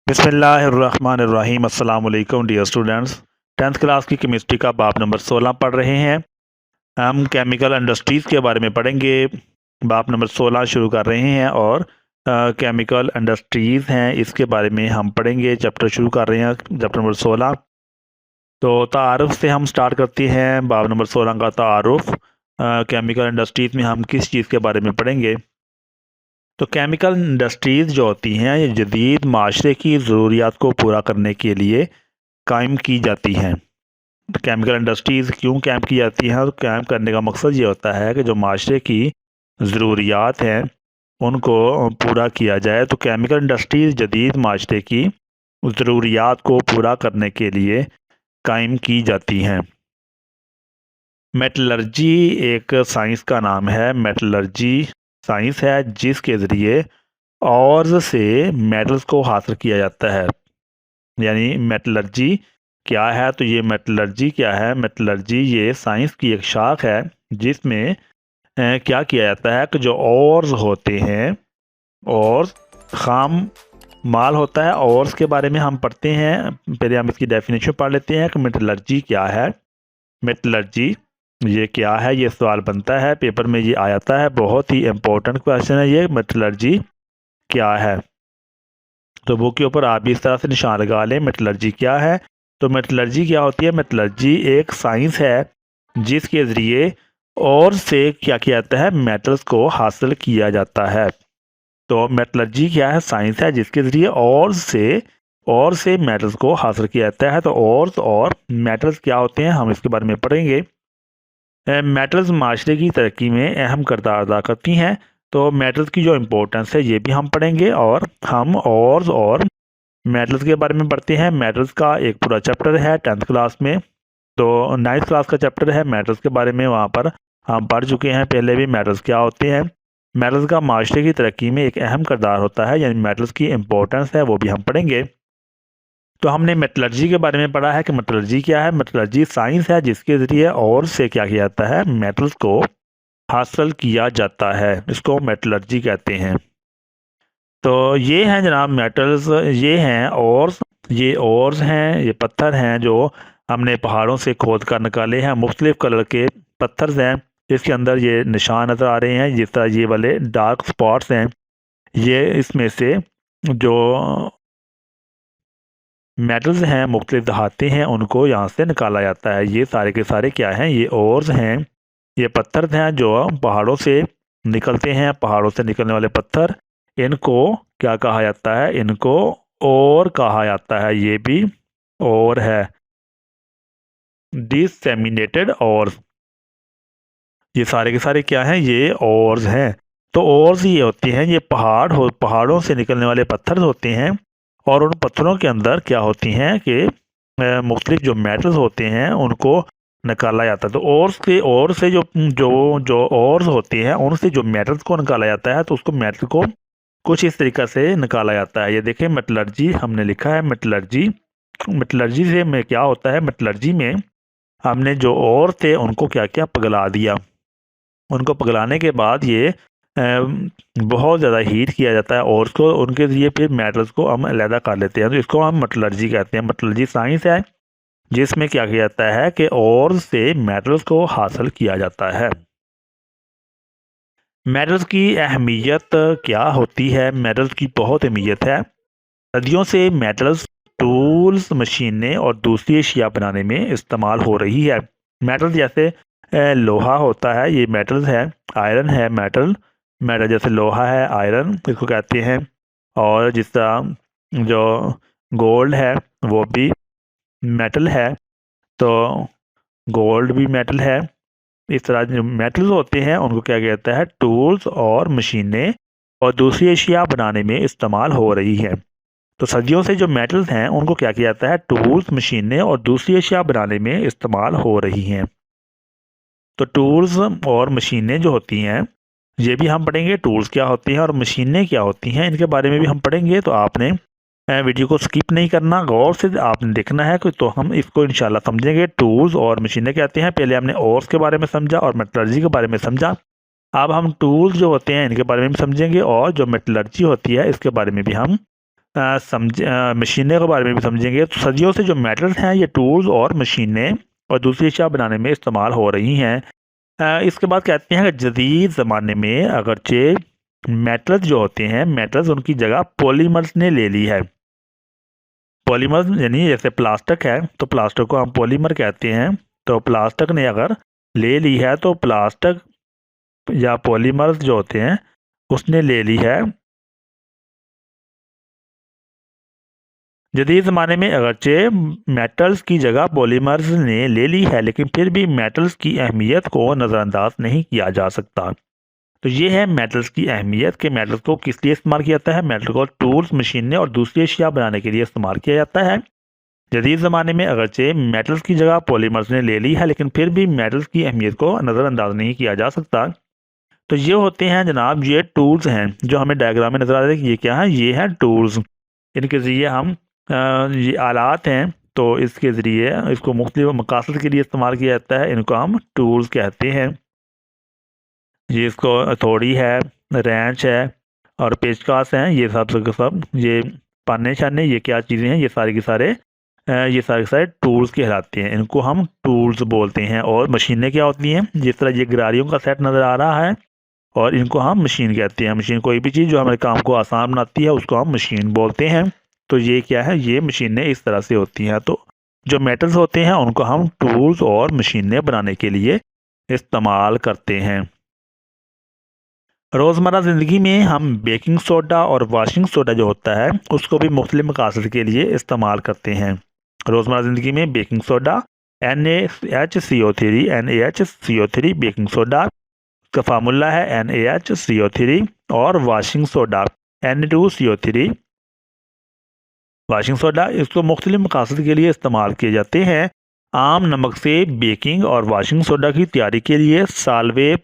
बिस्मिल्लाहिर्रहमानिर्रहीम। अस्सलाम वालेकुम डियर स्टूडेंट्स। 10th क्लास की केमिस्ट्री का बाब नंबर 16 पढ़ रहे हैं। हम केमिकल इंडस्ट्रीज़ के बारे में पढ़ेंगे। बाब नंबर 16 शुरू कर रहे हैं और केमिकल इंडस्ट्रीज़ हैं इसके बारे में हम पढ़ेंगे। चैप्टर शुरू कर रहे हैं चैप्टर नंबर 16। तो तारुफ से हम स्टार्ट करते हैं। बाब नंबर 16 का तारुफ। केमिकल इंडस्ट्रीज़ में हम किस चीज़ के बारे में पढ़ेंगे। तो केमिकल इंडस्ट्रीज़ जो होती हैं ये जदीद माशरे की ज़रूरियात को पूरा करने के लिए कायम की जाती हैं। तो केमिकल इंडस्ट्रीज़ क्यों कायम की जाती हैं? तो कायम करने का मकसद ये होता है कि जो माशरे की ज़रूरियात हैं उनको पूरा किया जाए। तो केमिकल इंडस्ट्रीज़ जदीद माशरे की ज़रूरियात को पूरा करने के लिए कायम की जाती हैं। मेटलर्जी एक साइंस का नाम है। मेटलर्जी साइंस है जिसके ज़रिए और्स से मेटल्स को हासिल किया जाता है। यानी मेटलर्जी क्या है? तो ये मेटलर्जी क्या है? मेटलर्जी ये साइंस की एक शाख है जिसमें क्या किया जाता है कि जो और्स होते हैं और खाम माल होता है। और्स के बारे में हम पढ़ते हैं। पहले हम इसकी डेफिनेशन पढ़ लेते हैं कि मेटलर्जी क्या है। मेटलर्जी ये क्या है? ये सवाल बनता है, पेपर में ये आ जाता है। बहुत ही इम्पोर्टेंट क्वेश्चन है ये, मेटलर्जी क्या है। तो बुक के ऊपर आप भी इस तरह से निशान लगा लें, मेटलर्जी क्या है। तो मेटलर्जी क्या होती है? मेटलर्जी एक साइंस है जिसके ज़रिए और से क्या किया जाता है? मेटल्स को हासिल किया जाता है। तो मेटलर्जी क्या है? साइंस है जिसके ज़रिए और से मेटल्स को हासिल किया जाता है। तो और मेटल्स क्या होते हैं हम इसके बारे में पढ़ेंगे। मेटल्स माशरे की तरक्की में अहम किरदार अदा करती हैं। तो मेटल्स की जो इम्पोर्टेंस है ये भी हम पढ़ेंगे और हम और मेटल्स के बारे में पढ़ते हैं। मेटल्स का एक पूरा चैप्टर है 10th क्लास में। तो 9th क्लास का चैप्टर है मेटल्स के बारे में, वहाँ पर हम पढ़ चुके हैं पहले भी मेटल्स क्या होते हैं। मेटल्स का माशरे की तरक्की में एक अहम किरदार होता है, यानी मेटल्स की इम्पोर्टेंस है वो भी हम पढ़ेंगे। तो हमने मेटलर्जी के बारे में पढ़ा है कि मेटलर्जी क्या है। मेटलर्जी साइंस है जिसके ज़रिए और से क्या किया जाता है? मेटल्स को हासिल किया जाता है, इसको मेटलर्जी कहते हैं। तो ये हैं जनाब मेटल्स, ये हैं और्स। ये और्स हैं, ये पत्थर हैं जो हमने पहाड़ों से खोद कर निकाले हैं। मुख्तलिफ़ कलर के पत्थर हैं, इसके अंदर ये निशान नज़र आ रहे हैं। जिस तरह ये वाले डार्क स्पॉट्स हैं, ये इसमें से जो मेटल्स हैं, मुख्तलिफ दहाते हैं, उनको यहाँ से निकाला जाता है। ये सारे के सारे क्या हैं? ये ओर्स हैं, ये पत्थर हैं जो पहाड़ों से निकलते हैं। पहाड़ों से निकलने वाले पत्थर, इनको क्या कहा जाता है? इनको और कहा जाता है। ये भी और है, डिसेमिनेटेड और। ये सारे के सारे क्या हैं? ये ओर्स हैं। तो ओर्स ये होती हैं, ये पहाड़ों से निकलने वाले पत्थर होते हैं और उन पत्थरों के अंदर क्या होती हैं कि मुख्तलिफ जो मेटल्स होते हैं उनको निकाला जाता है। तो और से जो जो जो ओर्स होती हैं उनसे जो मेटल्स को निकाला जाता है, तो उसको मेटल को कुछ इस तरीक़ा से निकाला जाता है। ये देखें मेटलर्जी हमने लिखा है। मेटलर्जी मेटलर्जी से में क्या होता है? मेटलर्जी में हमने जो और थे उनको क्या किया? पिघला दिया। उनको पिघलाने के बाद ये बहुत ज़्यादा हीट किया जाता है और उसको उनके लिए फिर मेटल्स को हम अलहदा कर लेते हैं। तो इसको हम मेटलर्जी कहते हैं। मेटलर्जी साइंस है जिसमें क्या किया जाता है कि और से मेटल्स को हासिल किया जाता है। मेटल्स की अहमियत क्या होती है? मेटल्स की बहुत अहमियत है। सदियों से मेटल्स टूल्स, मशीनें और दूसरी अशिया बनाने में इस्तेमाल हो रही है। मेटल जैसे लोहा होता है, ये मेटल्स है। आयरन है मेटल जैसे लोहा है, आयरन इसको कहते हैं। और जिस तरह जो गोल्ड है वो भी मेटल है, तो गोल्ड भी मेटल है। इस तरह जो मेटल्स होते हैं उनको क्या कहता है? टूल्स और मशीनें और दूसरी अशिया बनाने में इस्तेमाल हो रही है। तो सदियों से जो मेटल्स हैं उनको क्या किया जाता है? टूल्स, मशीनें और दूसरी अशिया बनाने में इस्तेमाल हो रही हैं। तो टूल्स और मशीनें जो होती हैं ये भी हम पढ़ेंगे। टूल्स क्या होती हैं और मशीनें क्या होती हैं, इनके बारे में भी हम पढ़ेंगे। तो आपने वीडियो को स्किप नहीं करना, गौर से आपने देखना है कि तो हम इसको इंशाल्लाह समझेंगे। टूल्स और मशीनें कहते हैं, पहले हमने ओर्स के बारे में समझा और मेटलर्जी के बारे में समझा। अब हम टूल्स जो होते हैं इनके बारे में भी समझेंगे और जो मेटलर्जी होती है इसके बारे में भी हम मशीनें के बारे में भी समझेंगे। तो सदियों से जो मेटल्स हैं ये टूल्स और मशीनें और दूसरी अशिया बनाने में इस्तेमाल हो रही हैं। इसके बाद कहते हैं कि जदीद ज़माने में अगरचे मेटल्स जो होते हैं, मेटल्स उनकी जगह पॉलीमर्स ने ले ली है। पॉलीमर्स यानी जैसे प्लास्टिक है तो प्लास्टिक को हम पॉलीमर कहते हैं। तो प्लास्टिक ने अगर ले ली है तो प्लास्टिक या पॉलीमर्स जो होते हैं उसने ले ली है। जदीद ज़माने में अगरचे मेटल्स की जगह पॉलीमर्स ने ले ली है, लेकिन फिर भी मेटल्स की अहमियत को नज़रअंदाज नहीं किया जा सकता। तो ये है मेटल्स की अहमियत कि मेटल्स को किस लिए इस्तेमाल किया जाता है। मेटल को टूल्स, मशीनें और दूसरी अशिया बनाने के लिए इस्तेमाल किया जाता है। जदीद ज़माने में अगरचे मेटल्स की जगह पॉलीमर्स ने ले ली है, लेकिन फिर भी मेटल्स की अहमियत को नज़रअंदाज नहीं किया जा सकता। तो ये होते हैं जनाब, ये टूल्स हैं जो हमें डायग्राम में नज़र आ रहे हैं कि ये क्या है। ये हैं टूल्स, इनके ज़रिए हम ये आलात हैं तो इसके ज़रिए इसको मुख्तलिफ मकासद के लिए इस्तेमाल किया जाता है। इनको हम टूल्स कहते हैं। ये इसको हथौड़ी है, रेंच है और पेचकस हैं। ये सब ये पाने छाने ये क्या चीज़ें हैं, ये सारे के सारे टूल्स कहलाते हैं। इनको हम टूल्स बोलते हैं। और मशीनें क्या होती हैं, जिस तरह ये गरारियों का सेट नज़र आ रहा है और इनको हम मशीन कहते हैं। मशीन कोई भी चीज़ जो हमारे काम को आसान बनाती है उसको हम मशीन बोलते हैं। तो ये क्या है, ये मशीनें इस तरह से होती हैं। तो जो मेटल्स होते हैं उनको हम टूल्स और मशीनें बनाने के लिए इस्तेमाल करते हैं। रोज़मर्रा ज़िंदगी में हम बेकिंग सोडा और वाशिंग सोडा जो होता है उसको भी मुख्तलिफ मकासद के लिए इस्तेमाल करते हैं। रोज़मर्रा ज़िंदगी में baking soda NaHCO3 baking soda का फार्मूला है NaHCO3 और washing soda Na2CO3 washing soda. इसको मुख्तलिफ मकासद के लिए इस्तेमाल किए जाते हैं। आम नमक से बेकिंग और वाशिंग सोडा की तैयारी के लिए साल्वे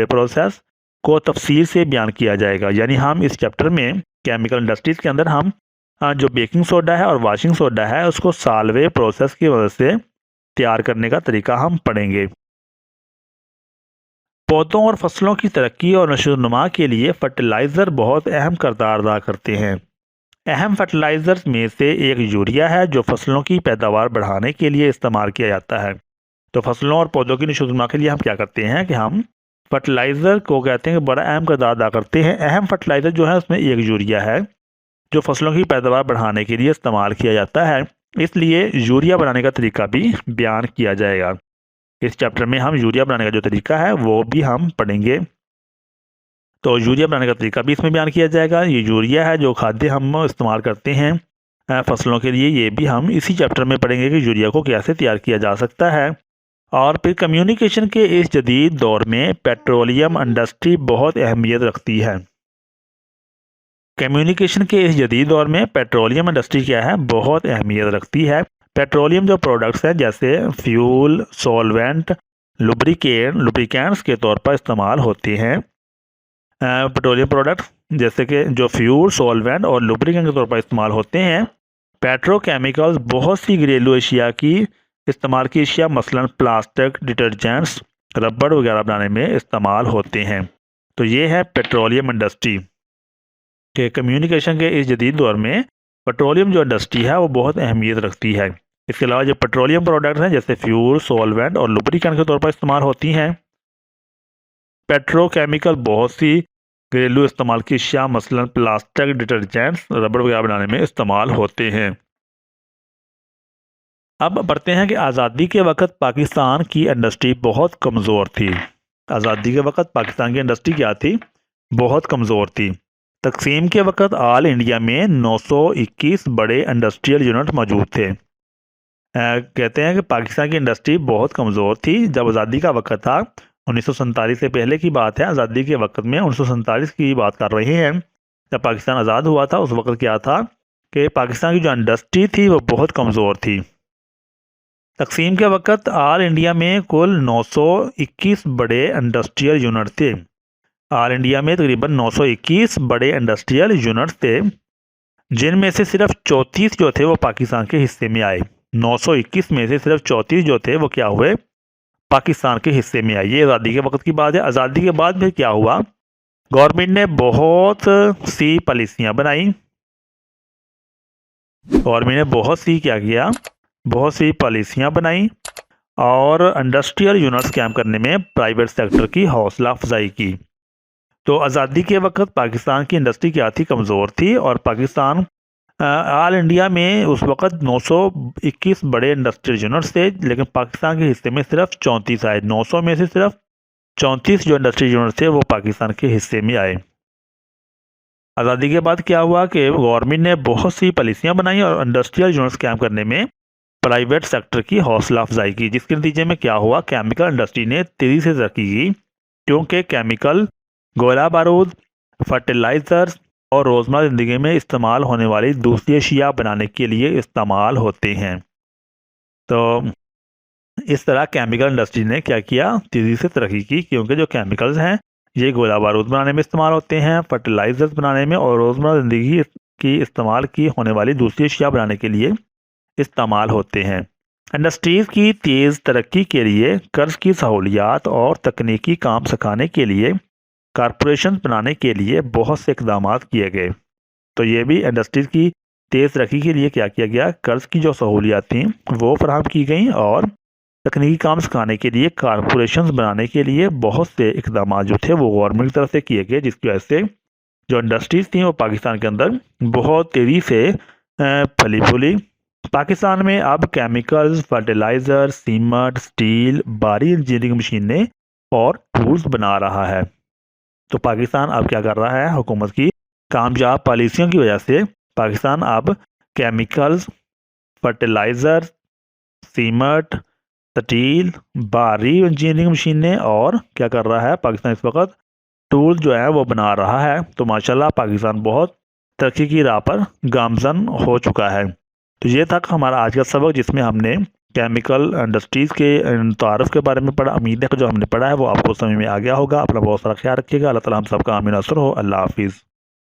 प्रोसेस को तफसील से बयान किया जाएगा। यानी हम इस चैप्टर में केमिकल इंडस्ट्रीज़ के अंदर हम जो बेकिंग सोडा है और वाशिंग सोडा है उसको साल्वे प्रोसेस की वजह से तैयार करने का तरीका हम पढ़ेंगे। पौधों और फसलों की तरक्की और नशोनुमा के लिए फर्टिलाइज़र बहुत अहम किरदार अदा करते हैं। अहम फर्टिलाइज़र्स में से एक यूरिया है जो फसलों की पैदावार बढ़ाने के लिए इस्तेमाल किया जाता है। तो फसलों और पौधों की नशोनुमा के लिए हम क्या करते हैं कि हम फर्टिलाइज़र को कहते हैं कि बड़ा अहम किरदार अदा करते हैं। अहम फर्टिलाइज़र जो है उसमें एक यूरिया है जो फसलों की पैदावार बढ़ाने के लिए इस्तेमाल किया जाता है। इसलिए यूरिया बनाने का तरीका भी बयान किया जाएगा। इस चैप्टर में हम यूरिया बनाने का जो तरीका है वो भी हम पढ़ेंगे। तो यूरिया बनाने का तरीका भी इसमें बयान किया जाएगा। ये यूरिया है जो खाद्य हम इस्तेमाल करते हैं फसलों के लिए, ये भी हम इसी चैप्टर में पढ़ेंगे कि यूरिया को कैसे तैयार किया जा सकता है। और फिर कम्युनिकेशन के इस जदीद दौर में पेट्रोलियम इंडस्ट्री बहुत अहमियत रखती है। कम्युनिकेशन के इस जदीद दौर में पेट्रोलियम इंडस्ट्री क्या है, बहुत अहमियत रखती है। पेट्रोलियम जो प्रोडक्ट्स हैं जैसे फ्यूल, सॉल्वेंट, लुब्रिकेंट्स के तौर पर इस्तेमाल होते हैं। पेट्रोलियम प्रोडक्ट्स जैसे कि जो फ्यूल, सॉल्वेंट और लुब्रिकेंट के तौर पर इस्तेमाल होते हैं। पेट्रोकेमिकल्स बहुत सी घरेलू अशिया की इस्तेमाल की अशिया मसलन प्लास्टिक, डिटर्जेंट्स, रबड़ वगैरह बनाने में इस्तेमाल होते हैं। तो ये है पेट्रोलियम इंडस्ट्री के कम्युनिकेशन के इस जदीद दौर में पेट्रोलियम जो इंडस्ट्री है वो बहुत अहमियत रखती है। इसके अलावा जो पेट्रोलियम प्रोडक्ट्स हैं जैसे फ्यूल, सॉल्वेंट और लुब्रिकेंट के तौर पर इस्तेमाल होती हैं। पेट्रोकेमिकल बहुत सी घरेलू इस्तेमाल की अशिया मसलन प्लास्टिक, डिटर्जेंट्स, रबड़ वगैरह बनाने में इस्तेमाल होते हैं। अब बढ़ते हैं कि आज़ादी के वक्त पाकिस्तान की इंडस्ट्री बहुत कमज़ोर थी। आज़ादी के वक्त पाकिस्तान की इंडस्ट्री क्या थी, बहुत कमज़ोर थी। तकसीम के वक्त ऑल इंडिया में 921 बड़े इंडस्ट्रियल यूनिट मौजूद थे। कहते हैं कि पाकिस्तान की इंडस्ट्री बहुत कमज़ोर थी जब आज़ादी का वक्त था। 1947 से पहले की बात है। आज़ादी के वक्त में 1947 की बात कर रहे हैं। जब पाकिस्तान आज़ाद हुआ था उस वक्त क्या था कि पाकिस्तान की जो इंडस्ट्री थी वो बहुत कमज़ोर थी। तकसीम के वक्त ऑल इंडिया में कुल 921 बड़े इंडस्ट्रियल यूनिट थे। ऑल इंडिया में तकरीबन 921 बड़े इंडस्ट्रियल यूनिट थे, जिनमें से सिर्फ 34 जो थे वो पाकिस्तान के हिस्से में आए। 921 में से सिर्फ 34 जो थे वो क्या हुए, पाकिस्तान के हिस्से में आए। ये आज़ादी के वक्त की बात है। आज़ादी के बाद फिर क्या हुआ, गवर्नमेंट ने बहुत सी पॉलिसियाँ बनाई गवर्नमेंट ने बहुत सी पॉलिसियाँ बनाई और इंडस्ट्रियल यूनिट्स कायम करने में प्राइवेट सेक्टर की हौसला अफजाई की। तो आज़ादी के वक्त पाकिस्तान की इंडस्ट्री क्या थी, कमज़ोर थी, और पाकिस्तान ऑल इंडिया में उस वक्त 921 बड़े इंडस्ट्रियल यूनिट्स थे, लेकिन पाकिस्तान के हिस्से में सिर्फ 34 आए। 900 में से सिर्फ 34 जो इंडस्ट्रियल यूनिट्स थे वो पाकिस्तान के हिस्से में आए। आज़ादी के बाद क्या हुआ कि गवर्नमेंट ने बहुत सी पॉलिसियाँ बनाई और इंडस्ट्रियल यूनिट्स कायम करने में प्राइवेट सेक्टर की हौसला अफजाई की, जिसके नतीजे में क्या हुआ, केमिकल इंडस्ट्री ने तेज़ी से तरक्की की, क्योंकि केमिकल गोला बारूद, फर्टिलाइज़र्स और रोज़मर्रा ज़िंदगी में इस्तेमाल होने वाली दूसरी अशिया बनाने के लिए इस्तेमाल होते हैं। तो इस तरह केमिकल इंडस्ट्री ने क्या किया, तेज़ी से तरक्की की, क्योंकि जो केमिकल्स हैं ये गोला बारूद बनाने में इस्तेमाल होते हैं, फर्टिलाइज़र्स बनाने में और रोज़मर्रा ज़िंदगी की इस्तेमाल की होने वाली दूसरी अशिया बनाने के लिए इस्तेमाल होते हैं। इंडस्ट्रीज़ की तेज़ तरक्की के लिए कर्ज की सहूलियात और तकनीकी काम सिखाने के लिए कारपोरेशन बनाने के लिए बहुत से इकदाम किए गए। तो ये भी इंडस्ट्रीज़ की तेज़ तरक्की के लिए क्या किया गया, कर्ज की जो सहूलियात थी वो फराहम की गई और तकनीकी काम सिखाने के लिए कारपोरेशन बनाने के लिए बहुत से इकदाम जो थे वो गवर्नमेंट की तरफ से किए गए, जिसकी वजह से जो इंडस्ट्रीज़ थी वो पाकिस्तान के अंदर बहुत तेज़ी से फली फूली। पाकिस्तान में अब केमिकल्स, फर्टिलाइज़र, सीमेंट, स्टील, भारी इंजीनियरिंग मशीनें और टूल्स बना रहा है। तो पाकिस्तान अब क्या कर रहा है, हुकूमत की कामयाब पॉलिसियों की वजह से पाकिस्तान अब केमिकल्स, फर्टिलाइज़र, सीमेंट, स्टील, भारी इंजीनियरिंग मशीनें और क्या कर रहा है, पाकिस्तान इस वक्त टूल जो है वो बना रहा है। तो माशाल्लाह पाकिस्तान बहुत तरक्की की राह पर गामजन हो चुका है। तो ये था हमारा आज का सबक, जिसमें हमने केमिकल इंडस्ट्रीज़ के तारुफ के बारे में पढ़ा। उम्मीद है कि जो हमने पढ़ा है वो आपको समझ में आ गया होगा। अपना बहुत सारा ख्याल रखिएगा। अल्लाह ताला हम सबका आमीन नासर हो। अल्लाह हाफिज़।